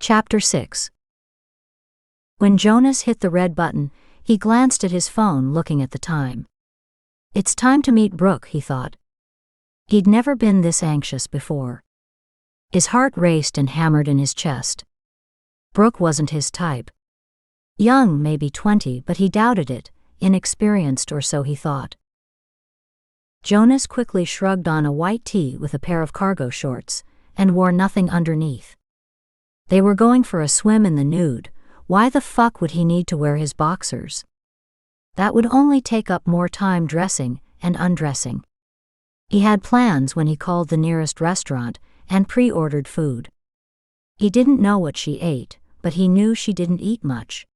Chapter 6. When Jonas hit the red button, he glanced at his phone, looking at the time. It's time to meet Brooke, he thought. He'd never been this anxious before. His heart raced and hammered in his chest. Brooke wasn't his type. Young, maybe 20, but he doubted it, inexperienced or so he thought. Jonas quickly shrugged on a white tee with a pair of cargo shorts, and wore nothing underneath. They were going for a swim in the nude. Why the fuck would he need to wear his boxers? That would only take up more time dressing and undressing. He had plans when he called the nearest restaurant and pre-ordered food. He didn't know what she ate, but he knew she didn't eat much.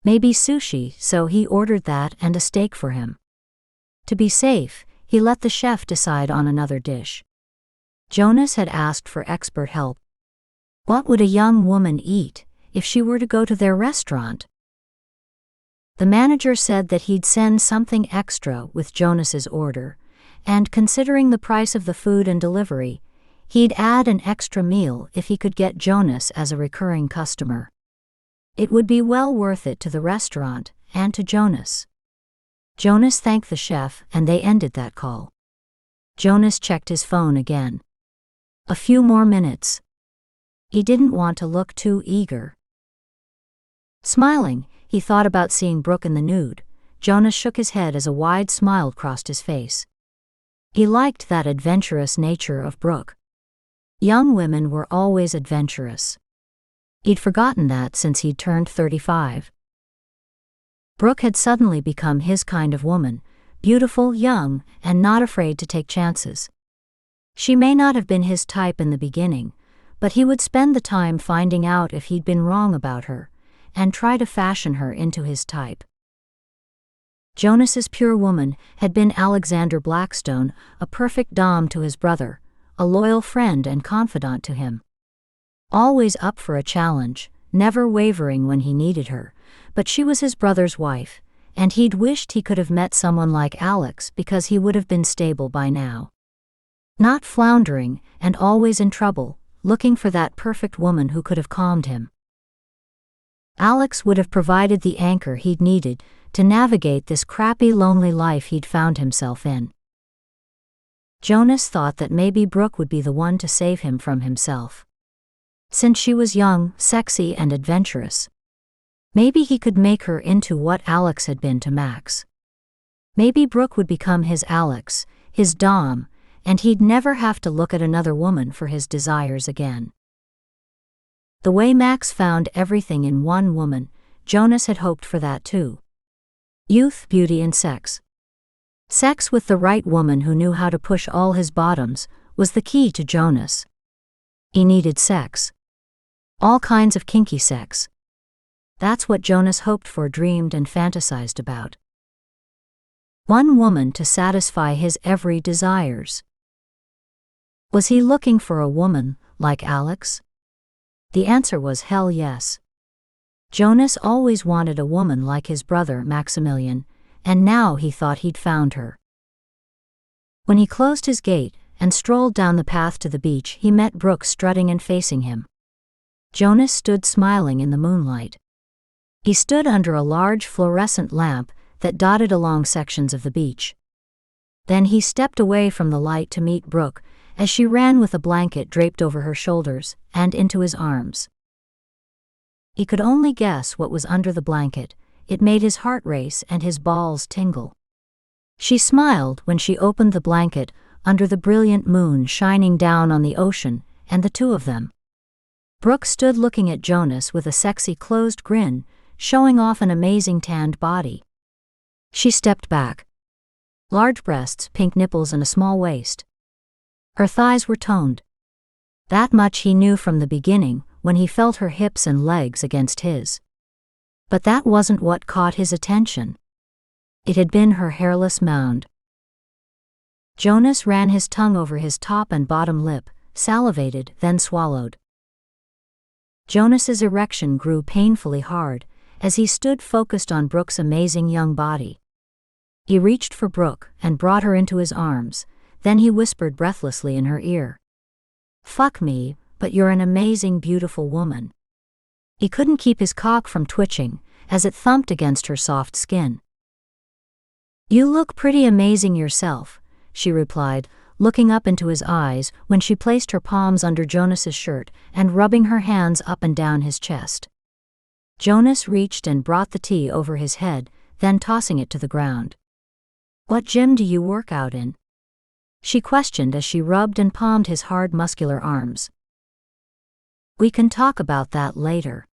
Maybe sushi, so he ordered that and a steak for him. To be safe, he let the chef decide on another dish. Jonas had asked for expert help. What would a young woman eat if she were to go to their restaurant? The manager said that he'd send something extra with Jonas's order, and considering the price of the food and delivery, he'd add an extra meal if he could get Jonas as a recurring customer. It would be well worth it to the restaurant and to Jonas. Jonas thanked the chef and they ended that call. Jonas checked his phone again. A few more minutes. He didn't want to look too eager. Smiling, he thought about seeing Brooke in the nude. Jonas shook his head as a wide smile crossed his face. He liked that adventurous nature of Brooke. Young women were always adventurous. He'd forgotten that since he'd turned 35. Brooke had suddenly become his kind of woman, beautiful, young, and not afraid to take chances. She may not have been his type in the beginning, but he would spend the time finding out if he'd been wrong about her, and try to fashion her into his type. Jonas's pure woman had been Alexander Blackstone, a perfect dom to his brother, a loyal friend and confidant to him. Always up for a challenge, never wavering when he needed her, but she was his brother's wife, and he'd wished he could have met someone like Alex because he would have been stable by now. Not floundering, and always in trouble, looking for that perfect woman who could have calmed him. Alex would have provided the anchor he'd needed to navigate this crappy, lonely life he'd found himself in. Jonas thought that maybe Brooke would be the one to save him from himself. Since she was young, sexy, and adventurous. Maybe he could make her into what Alex had been to Max. Maybe Brooke would become his Alex, his dom, and he'd never have to look at another woman for his desires again. The way Max found everything in one woman, Jonas had hoped for that too. Youth, beauty, and sex. Sex with the right woman who knew how to push all his bottoms was the key to Jonas. He needed sex. All kinds of kinky sex. That's what Jonas hoped for, dreamed, and fantasized about. One woman to satisfy his every desires. Was he looking for a woman like Alex? The answer was hell yes. Jonas always wanted a woman like his brother Maximilian, and now he thought he'd found her. When he closed his gate and strolled down the path to the beach, he met Brooke strutting and facing him. Jonas stood smiling in the moonlight. He stood under a large fluorescent lamp that dotted along sections of the beach. Then he stepped away from the light to meet Brooke, as she ran with a blanket draped over her shoulders and into his arms. He could only guess what was under the blanket. It made his heart race and his balls tingle. She smiled when she opened the blanket under the brilliant moon shining down on the ocean and the two of them. Brooke stood looking at Jonas with a sexy closed grin, showing off an amazing tanned body. She stepped back. Large breasts, pink nipples, and a small waist. Her thighs were toned. That much he knew from the beginning when he felt her hips and legs against his. But that wasn't what caught his attention. It had been her hairless mound. Jonas ran his tongue over his top and bottom lip, salivated, then swallowed. Jonas's erection grew painfully hard as he stood focused on Brooke's amazing young body. He reached for Brooke and brought her into his arms. Then he whispered breathlessly in her ear. "Fuck me, but you're an amazing, beautiful woman." He couldn't keep his cock from twitching as it thumped against her soft skin. "You look pretty amazing yourself," she replied, looking up into his eyes when she placed her palms under Jonas's shirt and rubbing her hands up and down his chest. Jonas reached and brought the tea over his head, then tossing it to the ground. "What gym do you work out in?" she questioned as she rubbed and palmed his hard muscular arms. "We can talk about that later.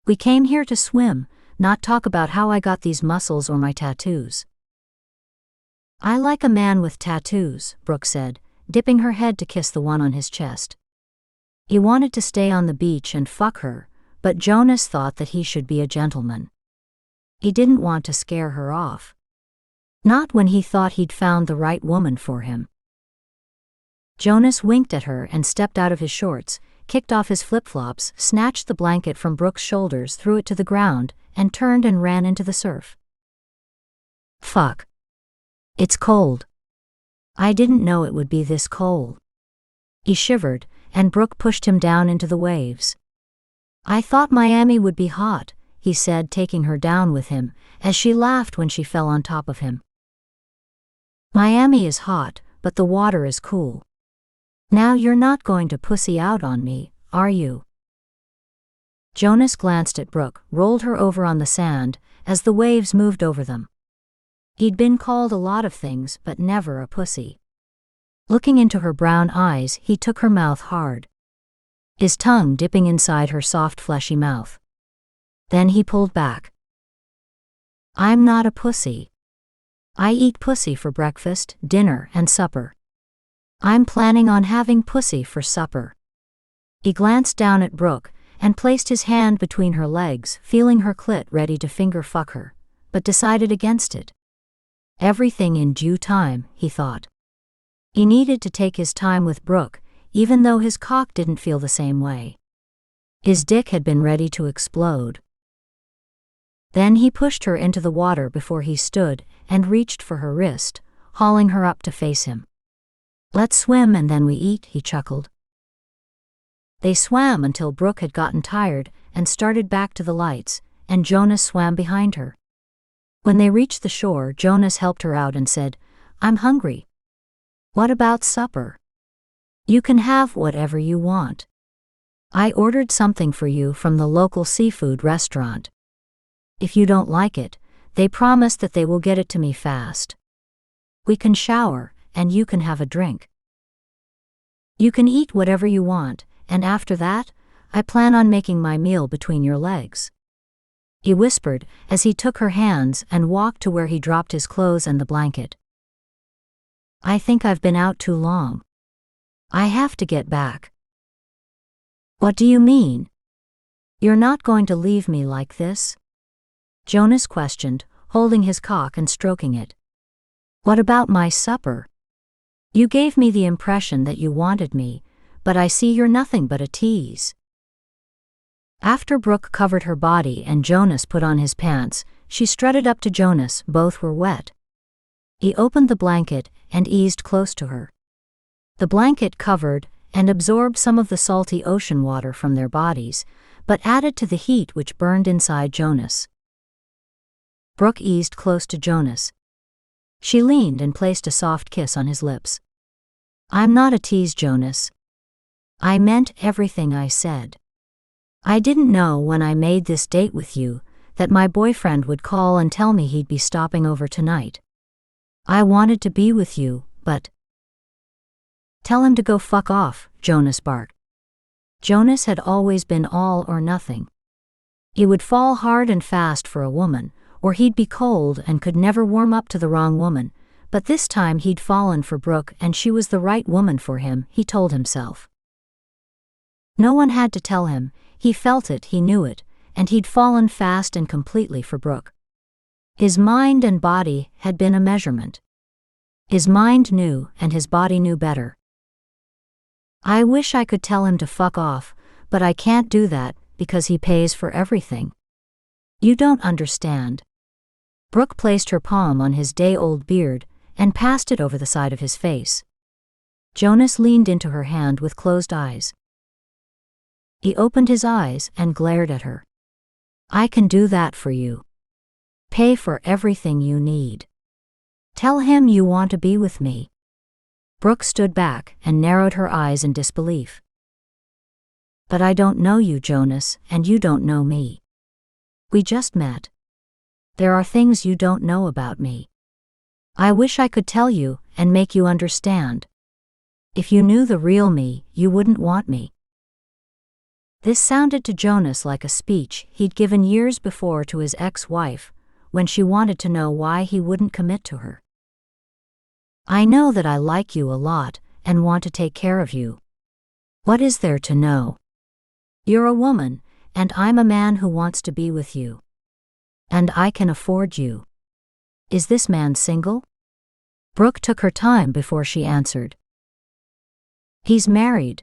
We came here to swim, not talk about how I got these muscles or my tattoos." "I like a man with tattoos," Brooke said, dipping her head to kiss the one on his chest. He wanted to stay on the beach and fuck her, but Jonas thought that he should be a gentleman. He didn't want to scare her off. Not when he thought he'd found the right woman for him. Jonas winked at her and stepped out of his shorts, kicked off his flip-flops, snatched the blanket from Brooke's shoulders, threw it to the ground, and turned and ran into the surf. "Fuck. It's cold. I didn't know it would be this cold." He shivered, and Brooke pushed him down into the waves. "I thought Miami would be hot," he said, taking her down with him, as she laughed when she fell on top of him. "Miami is hot, but the water is cool. Now you're not going to pussy out on me, are you?" Jonas glanced at Brooke, rolled her over on the sand, as the waves moved over them. He'd been called a lot of things, but never a pussy. Looking into her brown eyes, he took her mouth hard, his tongue dipping inside her soft fleshy mouth. Then he pulled back. "I'm not a pussy. I eat pussy for breakfast, dinner, and supper. I'm planning on having pussy for supper." He glanced down at Brooke and placed his hand between her legs, feeling her clit ready to finger fuck her, but decided against it. Everything in due time, he thought. He needed to take his time with Brooke, even though his cock didn't feel the same way. His dick had been ready to explode. Then he pushed her into the water before he stood and reached for her wrist, hauling her up to face him. "Let's swim and then we eat," he chuckled. They swam until Brooke had gotten tired and started back to the lights, and Jonas swam behind her. When they reached the shore, Jonas helped her out and said, "I'm hungry. What about supper?" "You can have whatever you want. I ordered something for you from the local seafood restaurant. If you don't like it, they promise that they will get it to me fast. We can shower, and you can have a drink. You can eat whatever you want, and after that, I plan on making my meal between your legs." He whispered as he took her hands and walked to where he dropped his clothes and the blanket. "I think I've been out too long. I have to get back." "What do you mean? You're not going to leave me like this?" Jonas questioned, holding his cock and stroking it. "What about my supper? You gave me the impression that you wanted me, but I see you're nothing but a tease." After Brooke covered her body and Jonas put on his pants, she strutted up to Jonas. Both were wet. He opened the blanket and eased close to her. The blanket covered and absorbed some of the salty ocean water from their bodies, but added to the heat which burned inside Jonas. Brooke eased close to Jonas. She leaned and placed a soft kiss on his lips. "I'm not a tease, Jonas. I meant everything I said. I didn't know when I made this date with you that my boyfriend would call and tell me he'd be stopping over tonight. I wanted to be with you, but—" "Tell him to go fuck off," Jonas barked. Jonas had always been all or nothing. He would fall hard and fast for a woman, or he'd be cold and could never warm up to the wrong woman, but this time he'd fallen for Brooke and she was the right woman for him, he told himself. No one had to tell him, he felt it, he knew it, and he'd fallen fast and completely for Brooke. His mind and body had been a measurement. His mind knew and his body knew better. "I wish I could tell him to fuck off, but I can't do that because he pays for everything. You don't understand." Brooke placed her palm on his day-old beard and passed it over the side of his face. Jonas leaned into her hand with closed eyes. He opened his eyes and glared at her. I can do that for you. Pay for everything you need. Tell him you want to be with me. Brooke stood back and narrowed her eyes in disbelief. But I don't know you, Jonas, and you don't know me. We just met. There are things you don't know about me. I wish I could tell you and make you understand. If you knew the real me, you wouldn't want me. This sounded to Jonas like a speech he'd given years before to his ex-wife, when she wanted to know why he wouldn't commit to her. I know that I like you a lot and want to take care of you. What is there to know? You're a woman, and I'm a man who wants to be with you. And I can afford you. Is this man single? Brooke took her time before she answered. He's married.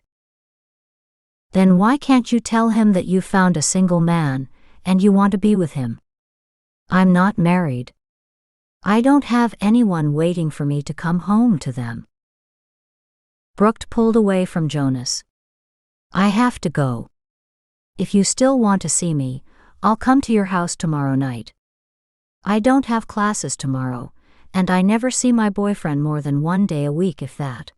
Then why can't you tell him that you found a single man, and you want to be with him? I'm not married. I don't have anyone waiting for me to come home to them. Brooke pulled away from Jonas. I have to go. If you still want to see me, I'll come to your house tomorrow night. I don't have classes tomorrow, and I never see my boyfriend more than 1 day a week, if that.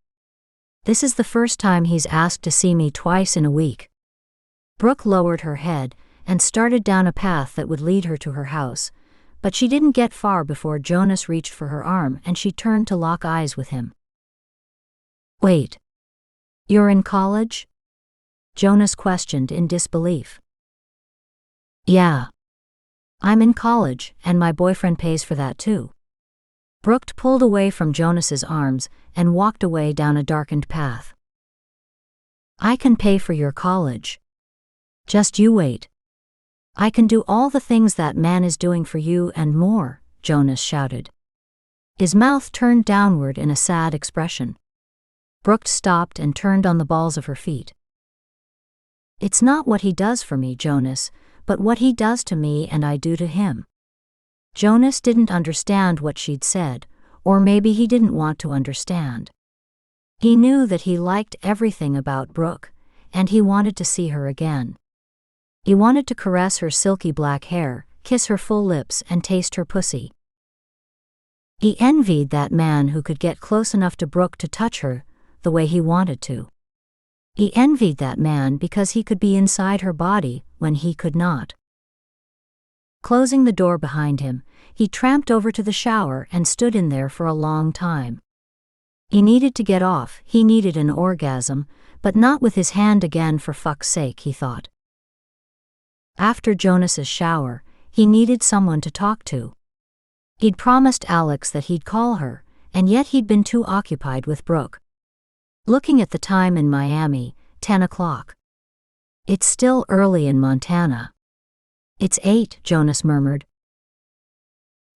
This is the first time he's asked to see me twice in a week. Brooke lowered her head and started down a path that would lead her to her house, but she didn't get far before Jonas reached for her arm and she turned to lock eyes with him. Wait. You're in college? Jonas questioned in disbelief. Yeah. I'm in college, and my boyfriend pays for that too. Brooke pulled away from Jonas's arms and walked away down a darkened path. I can pay for your college. Just you wait. I can do all the things that man is doing for you and more, Jonas shouted. His mouth turned downward in a sad expression. Brooke stopped and turned on the balls of her feet. It's not what he does for me, Jonas, but what he does to me and I do to him. Jonas didn't understand what she'd said, or maybe he didn't want to understand. He knew that he liked everything about Brooke, and he wanted to see her again. He wanted to caress her silky black hair, kiss her full lips, and taste her pussy. He envied that man who could get close enough to Brooke to touch her the way he wanted to. He envied that man because he could be inside her body when he could not. Closing the door behind him, he tramped over to the shower and stood in there for a long time. He needed to get off, he needed an orgasm, but not with his hand again, for fuck's sake, he thought. After Jonas's shower, he needed someone to talk to. He'd promised Alex that he'd call her, and yet he'd been too occupied with Brooke. Looking at the time in Miami, 10 o'clock. It's still early in Montana. It's 8, Jonas murmured.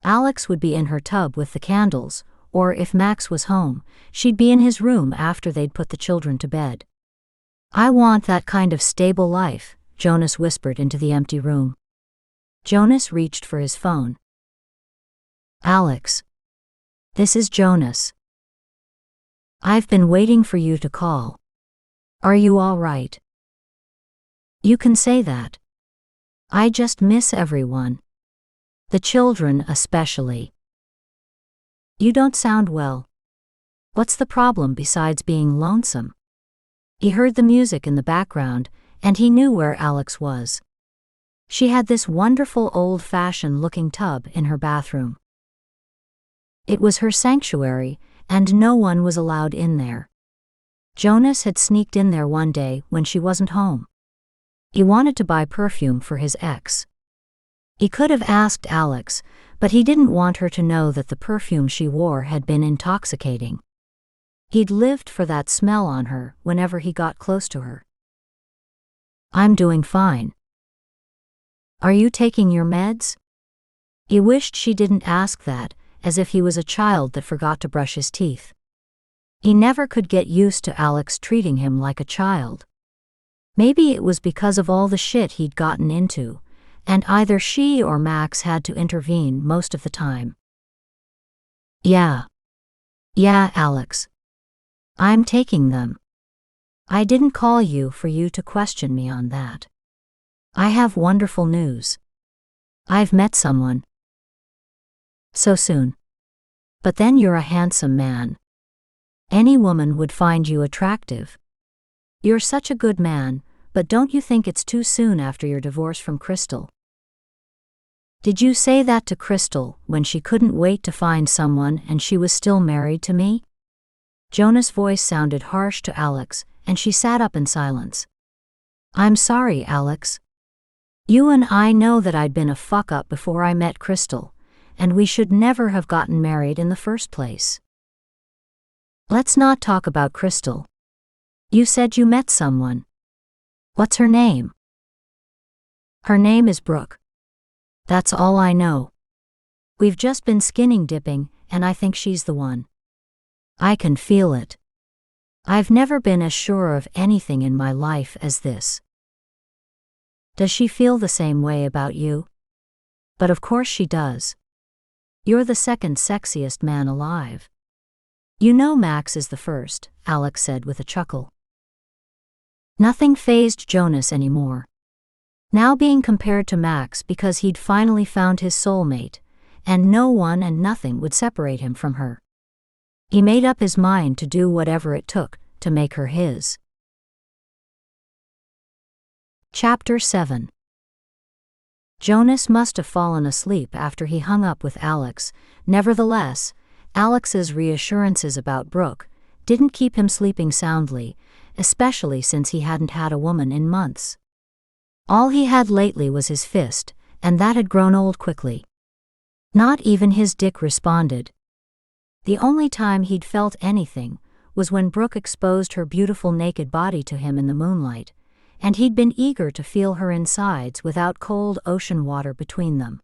Alex would be in her tub with the candles, or if Max was home, she'd be in his room after they'd put the children to bed. I want that kind of stable life, Jonas whispered into the empty room. Jonas reached for his phone. Alex. This is Jonas. I've been waiting for you to call. Are you all right? You can say that. I just miss everyone. The children especially. You don't sound well. What's the problem besides being lonesome? He heard the music in the background, and he knew where Alex was. She had this wonderful old-fashioned looking tub in her bathroom. It was her sanctuary, and no one was allowed in there. Jonas had sneaked in there one day when she wasn't home. He wanted to buy perfume for his ex. He could have asked Alex, but he didn't want her to know that the perfume she wore had been intoxicating. He'd lived for that smell on her whenever he got close to her. I'm doing fine. Are you taking your meds? He wished she didn't ask that, as if he was a child that forgot to brush his teeth. He never could get used to Alex treating him like a child. Maybe it was because of all the shit he'd gotten into, and either she or Max had to intervene most of the time. Yeah, Alex. I'm taking them. I didn't call you for you to question me on that. I have wonderful news. I've met someone. So soon. But then you're a handsome man. Any woman would find you attractive. You're such a good man, but don't you think it's too soon after your divorce from Crystal? Did you say that to Crystal when she couldn't wait to find someone and she was still married to me? Jonas' voice sounded harsh to Alex, and she sat up in silence. I'm sorry, Alex. You and I know that I'd been a fuck-up before I met Crystal, and we should never have gotten married in the first place. Let's not talk about Crystal. You said you met someone. What's her name? Her name is Brooke. That's all I know. We've just been skinning dipping, and I think she's the one. I can feel it. I've never been as sure of anything in my life as this. Does she feel the same way about you? But of course she does. You're the second sexiest man alive. You know Max is the first, Alex said with a chuckle. Nothing fazed Jonas anymore. Now being compared to Max because he'd finally found his soulmate, and no one and nothing would separate him from her. He made up his mind to do whatever it took to make her his. Chapter 7. Jonas must have fallen asleep after he hung up with Alex. Nevertheless, Alex's reassurances about Brooke didn't keep him sleeping soundly, especially since he hadn't had a woman in months. All he had lately was his fist, and that had grown old quickly. Not even his dick responded. The only time he'd felt anything was when Brooke exposed her beautiful naked body to him in the moonlight, and he'd been eager to feel her insides without cold ocean water between them.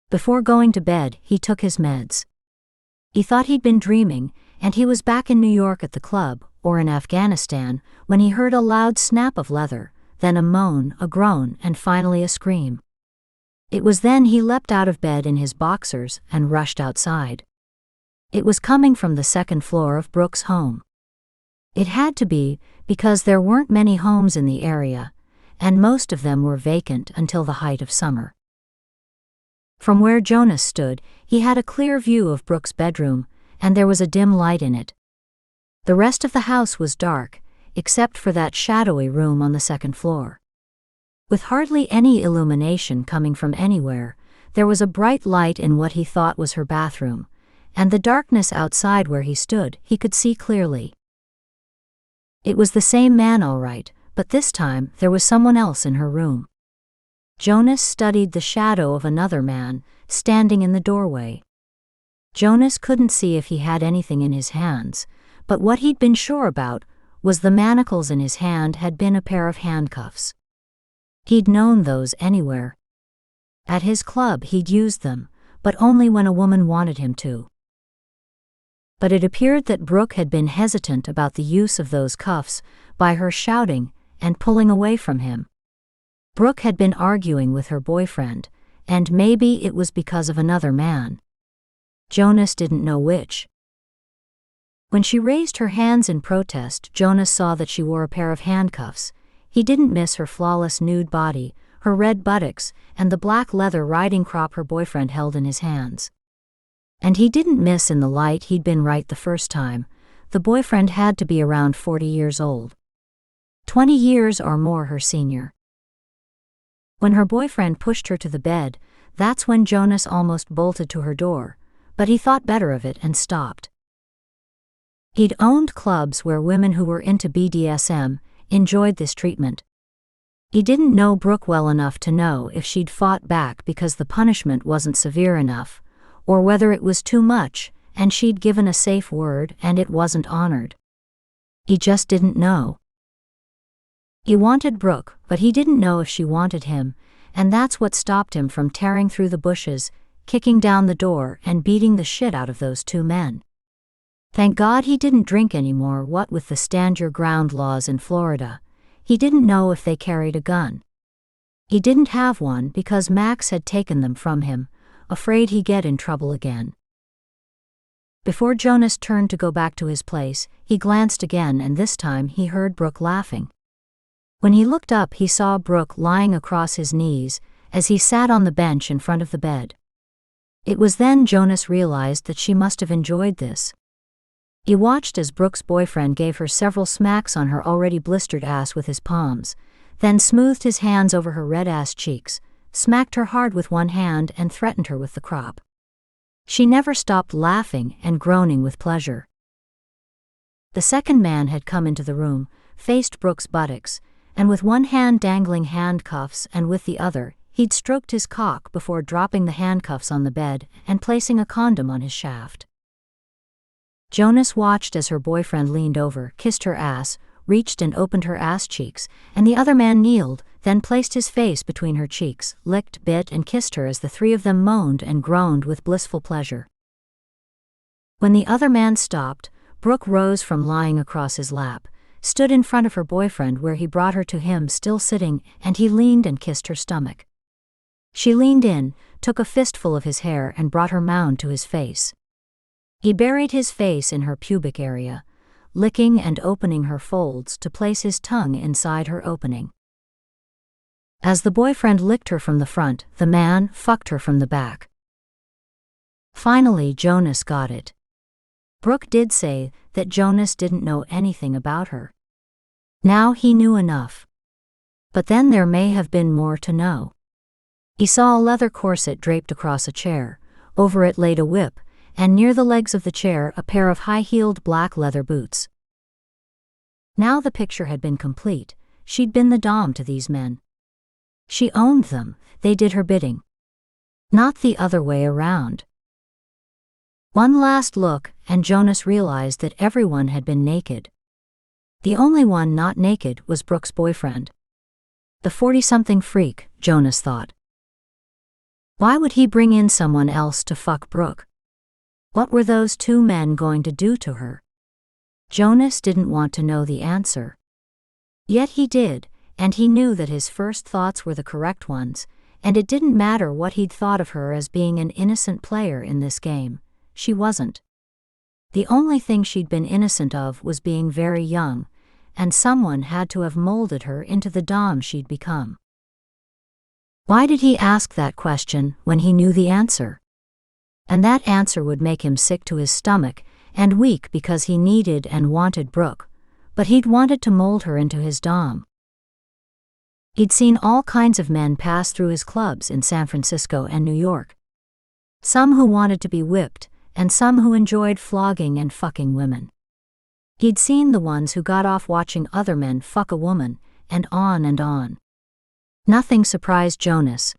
Before going to bed, he took his meds. He thought he'd been dreaming, and he was back in New York at the club, or in Afghanistan, when he heard a loud snap of leather, then a moan, a groan, and finally a scream. It was then he leapt out of bed in his boxers and rushed outside. It was coming from the second floor of Brooke's home. It had to be, because there weren't many homes in the area, and most of them were vacant until the height of summer. From where Jonas stood, he had a clear view of Brooke's bedroom, and there was a dim light in it. The rest of the house was dark, except for that shadowy room on the second floor. With hardly any illumination coming from anywhere, there was a bright light in what he thought was her bathroom, and the darkness outside where he stood he could see clearly. It was the same man all right, but this time there was someone else in her room. Jonas studied the shadow of another man, standing in the doorway. Jonas couldn't see if he had anything in his hands, but what he'd been sure about was the manacles in his hand had been a pair of handcuffs. He'd known those anywhere. At his club he'd used them, but only when a woman wanted him to. But it appeared that Brooke had been hesitant about the use of those cuffs by her shouting and pulling away from him. Brooke had been arguing with her boyfriend, and maybe it was because of another man. Jonas didn't know which. When she raised her hands in protest, Jonas saw that she wore a pair of handcuffs. He didn't miss her flawless nude body, her red buttocks, and the black leather riding crop her boyfriend held in his hands. And he didn't miss in the light he'd been right the first time. The boyfriend had to be around 40 years old. 20 years or more her senior. When her boyfriend pushed her to the bed, that's when Jonas almost bolted to her door, but he thought better of it and stopped. He'd owned clubs where women who were into BDSM enjoyed this treatment. He didn't know Brooke well enough to know if she'd fought back because the punishment wasn't severe enough, or whether it was too much and she'd given a safe word and it wasn't honored. He just didn't know. He wanted Brooke, but he didn't know if she wanted him, and that's what stopped him from tearing through the bushes, kicking down the door, and beating the shit out of those two men. Thank God he didn't drink anymore. What with the stand your ground laws in Florida, he didn't know if they carried a gun. He didn't have one because Max had taken them from him, afraid he'd get in trouble again. Before Jonas turned to go back to his place, he glanced again and this time he heard Brooke laughing. When he looked up he saw Brooke lying across his knees, as he sat on the bench in front of the bed. It was then Jonas realized that she must have enjoyed this. He watched as Brooke's boyfriend gave her several smacks on her already blistered ass with his palms, then smoothed his hands over her red-ass cheeks, smacked her hard with one hand and threatened her with the crop. She never stopped laughing and groaning with pleasure. The second man had come into the room, faced Brooke's buttocks, and with one hand dangling handcuffs and with the other, he'd stroked his cock before dropping the handcuffs on the bed and placing a condom on his shaft. Jonas watched as her boyfriend leaned over, kissed her ass, reached and opened her ass cheeks, and the other man kneeled, then placed his face between her cheeks, licked, bit and kissed her as the three of them moaned and groaned with blissful pleasure. When the other man stopped, Brooke rose from lying across his lap, stood in front of her boyfriend where he brought her to him still sitting, and he leaned and kissed her stomach. She leaned in, took a fistful of his hair and brought her mound to his face. He buried his face in her pubic area, licking and opening her folds to place his tongue inside her opening. As the boyfriend licked her from the front, the man fucked her from the back. Finally, Jonas got it. Brooke did say that Jonas didn't know anything about her. Now he knew enough. But then there may have been more to know. He saw a leather corset draped across a chair, over it laid a whip, and near the legs of the chair a pair of high-heeled black leather boots. Now the picture had been complete. She'd been the dom to these men. She owned them, they did her bidding. Not the other way around. One last look, and Jonas realized that everyone had been naked. The only one not naked was Brooke's boyfriend. The 40-something freak, Jonas thought. Why would he bring in someone else to fuck Brooke? What were those two men going to do to her? Jonas didn't want to know the answer. Yet he did, and he knew that his first thoughts were the correct ones, and it didn't matter what he'd thought of her as being an innocent player in this game. She wasn't. The only thing she'd been innocent of was being very young, and someone had to have molded her into the dom she'd become. Why did he ask that question when he knew the answer? And that answer would make him sick to his stomach and weak because he needed and wanted Brooke, but he'd wanted to mold her into his dom. He'd seen all kinds of men pass through his clubs in San Francisco and New York. Some who wanted to be whipped, and some who enjoyed flogging and fucking women. He'd seen the ones who got off watching other men fuck a woman, and on and on. Nothing surprised Jonas.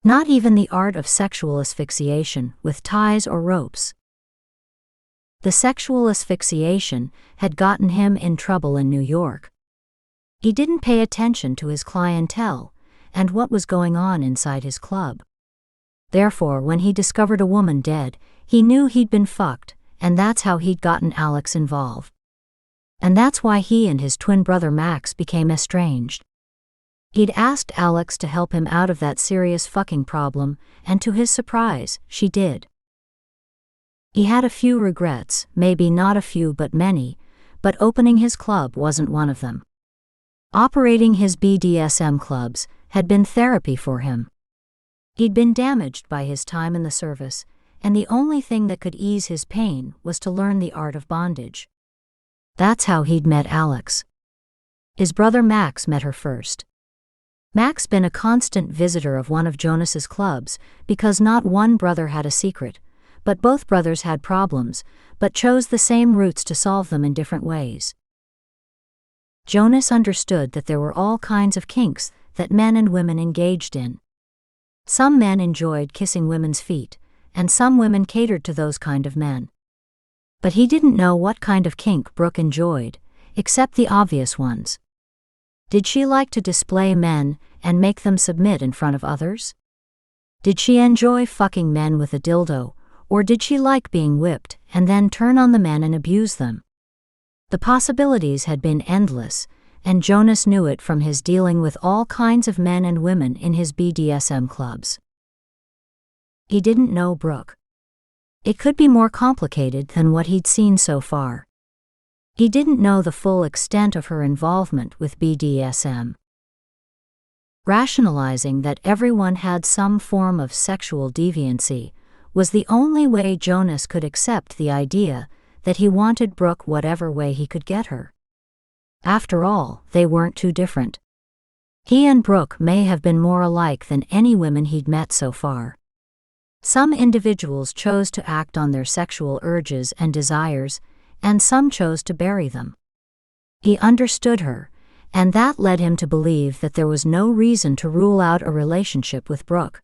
Not even the art of sexual asphyxiation with ties or ropes. The sexual asphyxiation had gotten him in trouble in New York. He didn't pay attention to his clientele and what was going on inside his club. Therefore, when he discovered a woman dead, he knew he'd been fucked, and that's how he'd gotten Alex involved. And that's why he and his twin brother Max became estranged. He'd asked Alex to help him out of that serious fucking problem, and to his surprise, she did. He had a few regrets, maybe not a few but many, but opening his club wasn't one of them. Operating his BDSM clubs had been therapy for him. He'd been damaged by his time in the service, and the only thing that could ease his pain was to learn the art of bondage. That's how he'd met Alex. His brother Max met her first. Max been a constant visitor of one of Jonas's clubs because not one brother had a secret, but both brothers had problems, but chose the same routes to solve them in different ways. Jonas understood that there were all kinds of kinks that men and women engaged in. Some men enjoyed kissing women's feet, and some women catered to those kind of men. But he didn't know what kind of kink Brooke enjoyed, except the obvious ones. Did she like to display men and make them submit in front of others? Did she enjoy fucking men with a dildo, or did she like being whipped and then turn on the men and abuse them? The possibilities had been endless, and Jonas knew it from his dealing with all kinds of men and women in his BDSM clubs. He didn't know Brooke. It could be more complicated than what he'd seen so far. He didn't know the full extent of her involvement with BDSM. Rationalizing that everyone had some form of sexual deviancy was the only way Jonas could accept the idea that he wanted Brooke whatever way he could get her. After all, they weren't too different. He and Brooke may have been more alike than any women he'd met so far. Some individuals chose to act on their sexual urges and desires, and some chose to bury them. He understood her, and that led him to believe that there was no reason to rule out a relationship with Brooke.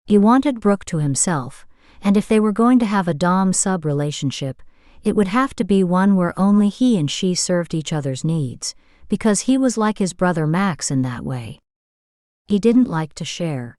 He wanted Brooke to himself, and if they were going to have a dom-sub relationship, it would have to be one where only he and she served each other's needs, because he was like his brother Max in that way. He didn't like to share.